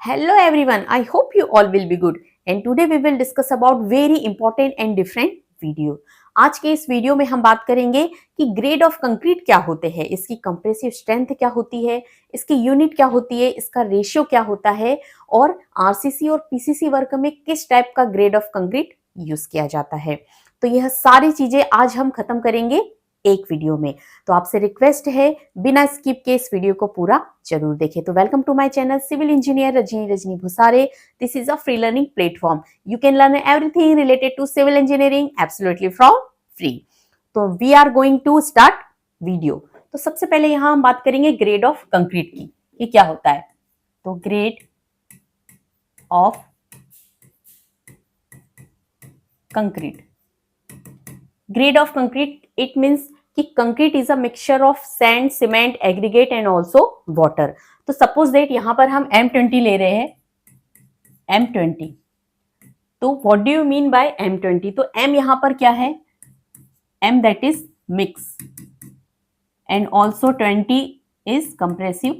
Hello everyone, I hope you all will be good and today we will discuss about very important and different video. आज के इस video में हम बात करेंगे कि ग्रेड ऑफ कंक्रीट क्या होते हैं, इसकी कंप्रेसिव स्ट्रेंथ क्या होती है, इसकी यूनिट क्या होती है, इसका रेशियो क्या होता है और आरसीसी और पीसीसी वर्क में किस टाइप का ग्रेड ऑफ कंक्रीट यूज किया जाता है। तो यह सारी चीजें आज हम खत्म करेंगे एक वीडियो में। तो आपसे रिक्वेस्ट है बिना स्किप के इस वीडियो को पूरा जरूर देखें। तो welcome to my channel civil engineer Rajni Bhusare. This is a free learning platform. You can learn everything related to civil engineering absolutely from free. तो we are going to start video. तो सबसे पहले यहाँ हम बात करेंगे ग्रेड ऑफ कंक्रीट की, ये क्या होता है। तो grade of concrete, grade of concrete it means कि concrete is a mixture of sand, cement, aggregate and also water। तो suppose that यहाँ पर हम M20 ले रहे हैं, M20। तो what do you mean by M20? तो M यहाँ पर क्या है, M that is mix and also 20 is compressive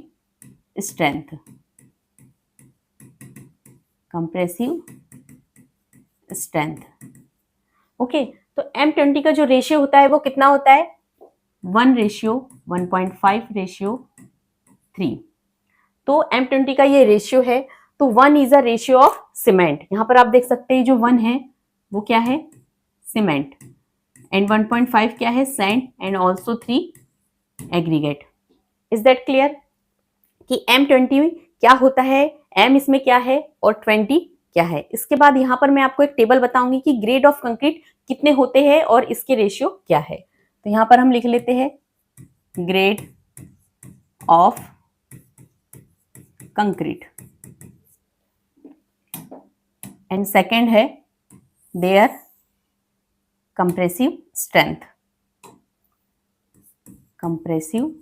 strength, compressive strength। Okay तो M20 का जो रेशियो होता है वो कितना होता है, 1:1.5:3। तो M20 का ये रेशियो है। तो 1 is a ratio of cement. यहां पर आप देख सकते हैं जो 1 है वो क्या है, सीमेंट, एंड 1.5 क्या है, sand and also 3 aggregate. Is that clear कि M20 क्या होता है, M इसमें क्या है और 20 क्या है। इसके बाद यहां पर मैं आपको एक टेबल बताऊंगी कि ग्रेड ऑफ कंक्रीट कितने होते हैं और इसके रेशियो क्या है। तो यहां पर हम लिख लेते हैं grade of concrete and second है there compressive strength, compressive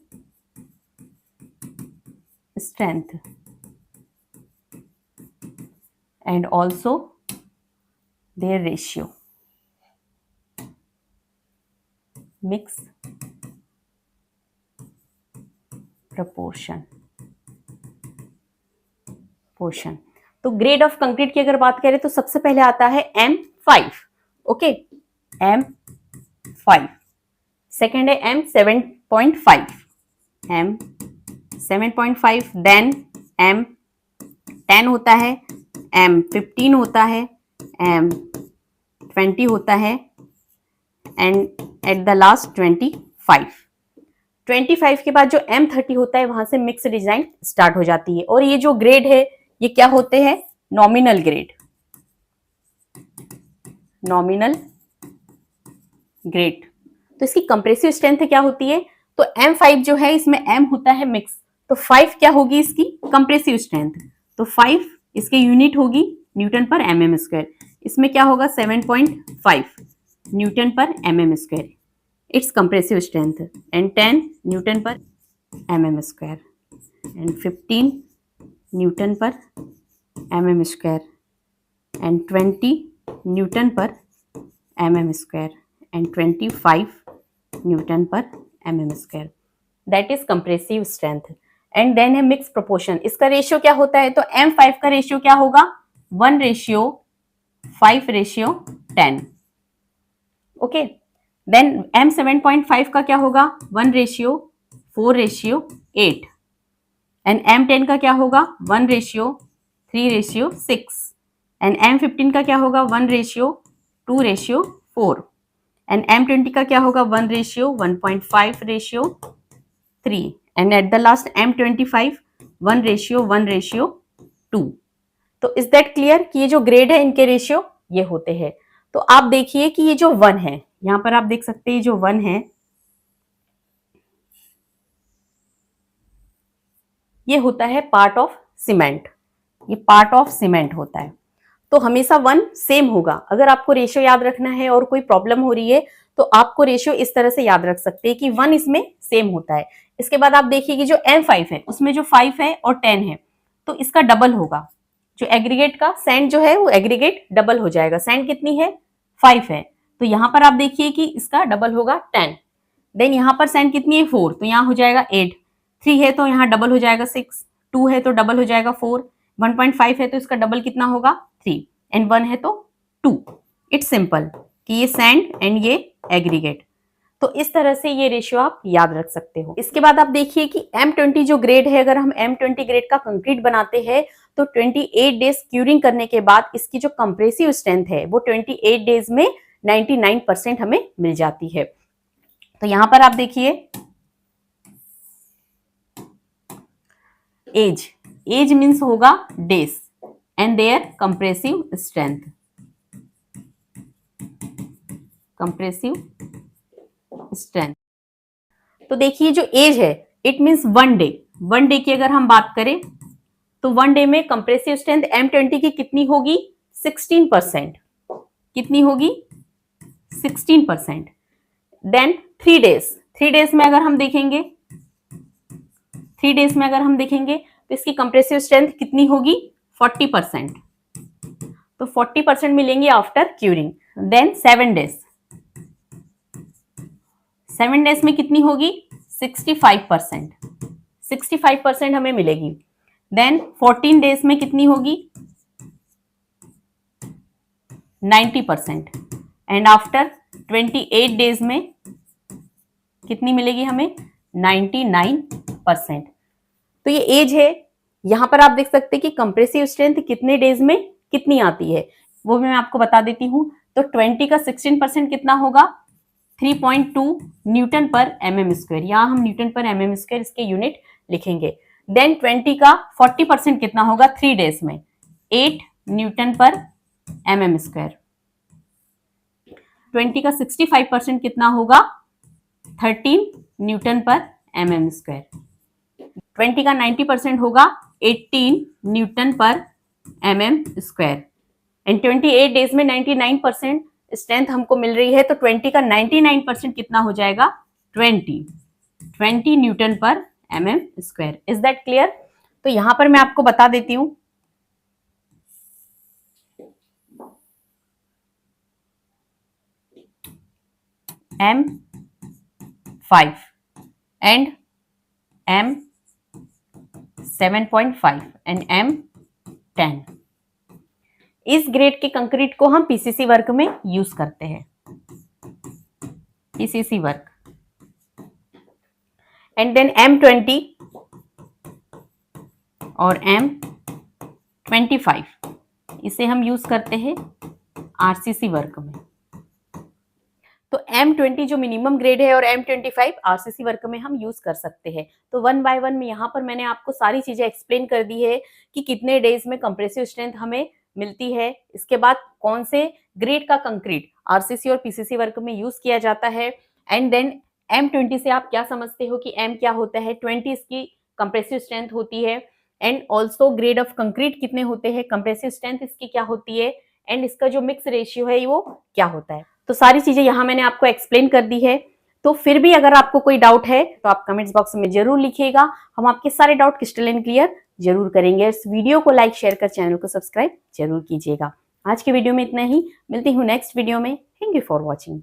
strength and also their ratio, mix proportion, portion। तो ग्रेड ऑफ कंक्रीट की अगर बात करें तो सबसे पहले आता है M5, ओके, M5। सेकेंड है M7.5, M7.5। देन M10 होता है, M15 होता है, M20 होता है एंड एट द लास्ट 25 के बाद जो M30 होता है वहां से मिक्स डिजाइन स्टार्ट हो जाती है। और ये जो ग्रेड है ये क्या होते हैं, नॉमिनल ग्रेड, नॉमिनल ग्रेड। तो इसकी कंप्रेसिव स्ट्रेंथ क्या होती है, तो M5 जो है इसमें M होता है मिक्स, तो 5 क्या होगी इसकी कंप्रेसिव स्ट्रेंथ। तो 5 इसके यूनिट होगी न्यूटन पर mm स्क्वायर। इसमें क्या होगा 7.5 newton per mm square its compressive strength, and 10 newton per mm square and 15 newton per mm square and 20 newton per mm square and 25 newton per mm square. That is compressive strength. And then है mix proportion. इसका ratio क्या होता है, तो M5 का ratio क्या होगा, 1:5:10, okay. Then M7.5 का क्या होगा, 1:4:8 एंड M10 का क्या होगा 1:3:6 एंड M15 का क्या होगा 1:2:4 एंड M20 का क्या होगा 1:1.5:3 and at the last M25 1:1:2। तो इज दैट क्लियर कि ये जो ग्रेड है इनके रेशियो ये होते हैं। तो आप देखिए कि ये जो 1 है, यहां पर आप देख सकते हैं जो 1 है ये होता है पार्ट ऑफ सीमेंट, ये पार्ट ऑफ सीमेंट होता है। तो हमेशा 1 सेम होगा। अगर आपको रेशियो याद रखना है और कोई प्रॉब्लम हो रही है तो आपको रेशियो इस तरह से याद रख सकते हैं कि 1 इसमें सेम होता है। इसके बाद आप देखिए कि जो M5 है उसमें जो 5 है और 10 है तो इसका डबल होगा। जो एग्रीगेट का सैंड जो है वो एग्रीगेट डबल हो जाएगा। सैंड कितनी है 5 है, तो यहां पर आप देखिए कि इसका डबल होगा 10। देन यहां पर सैंड कितनी है 4, तो यहां हो जाएगा 8। 3 है तो यहाँ डबल हो जाएगा 6, 2 है तो डबल हो जाएगा 4 1.5 है तो इसका डबल कितना होगा 3 एंड 1 है तो 2। इट्स सिंपल कि ये सैंड एंड ये एग्रीगेट। तो इस तरह से ये रेशियो आप याद रख सकते हो। इसके बाद आप देखिए कि M20 जो ग्रेड है, अगर हम M20 ग्रेड का कंक्रीट बनाते हैं तो 28 डेज क्यूरिंग करने के बाद इसकी जो कंप्रेसिव स्ट्रेंथ है वो 28 डेज में 99% हमें मिल जाती है। तो यहां पर आप देखिए एज मीन्स होगा days and their compressive strength, compressive strength. तो देखिए जो एज है इट मीन्स 1 डे। 1 डे की अगर हम बात करें तो 1 डे में कंप्रेसिव स्ट्रेंथ M20 की कितनी होगी 16%। कितनी होगी 16%। देन 3 डेज, 3 डेज में अगर हम देखेंगे, 3 डेज में अगर हम देखेंगे तो इसकी कंप्रेसिव स्ट्रेंथ कितनी होगी 40%। तो 40% मिलेंगे after curing. Then 7 days, 7 days में कितनी होगी 65%, 65% हमें मिलेगी। देन 14 डेज में कितनी होगी 90% एंड आफ्टर 28 डेज में कितनी मिलेगी हमें 99%। तो ये एज है। यहां पर आप देख सकते हैं कि कंप्रेसिव स्ट्रेंथ कितने डेज में कितनी आती है वो मैं आपको बता देती हूं। तो 20 का 16% कितना होगा 3.2 न्यूटन पर mm स्क्वायर। यहां हम न्यूटन पर mm स्क्वायर इसके यूनिट लिखेंगे। देन 20 का 40% कितना होगा 3 डेज में 8 न्यूटन पर mm स्क्वायर। 20 का 65% कितना होगा 13 न्यूटन पर mm स्क्वायर। 20 का 90% होगा 18 Newton per mm square. And 28 days में 99% स्ट्रेंथ हमको मिल रही है तो 20 का 99% कितना हो जाएगा 20 newton per mm square. Is that clear? तो यहां पर मैं आपको बता देती हूं M5 and M7.5 and M10। इस ग्रेड के कंक्रीट को हम पीसीसी वर्क में यूज करते हैं, PCC work. And then M20 और M25 इसे हम यूज करते हैं आरसीसी वर्क में। तो M20 जो मिनिमम ग्रेड है और M25 आरसीसी वर्क में हम यूज कर सकते हैं। तो 1 बाय 1 में यहाँ पर मैंने आपको सारी चीजें एक्सप्लेन कर दी है कि कितने डेज में कंप्रेसिव स्ट्रेंथ हमें मिलती है, इसके बाद कौन से ग्रेड का कंक्रीट आरसीसी और पीसीसी वर्क में यूज किया जाता है। एंड देन M20 से आप क्या समझते हो कि M क्या होता है, 20 इसकी कंप्रेसिव स्ट्रेंथ होती है। And also grade of concrete कितने होते हैं, कंप्रेसिव स्ट्रेंथ इसकी क्या होती है, एंड इसका जो मिक्स रेशियो है वो क्या होता है। तो सारी चीजें यहाँ मैंने आपको एक्सप्लेन कर दी है। तो फिर भी अगर आपको कोई डाउट है तो आप कमेंट्स बॉक्स में जरूर लिखिएगा, हम आपके सारे डाउट क्रिस्टल एंड क्लियर जरूर करेंगे। इस वीडियो को लाइक शेयर कर चैनल को सब्सक्राइब जरूर कीजिएगा। आज के वीडियो में इतना ही, मिलती हूँ नेक्स्ट वीडियो में। Thank you for watching.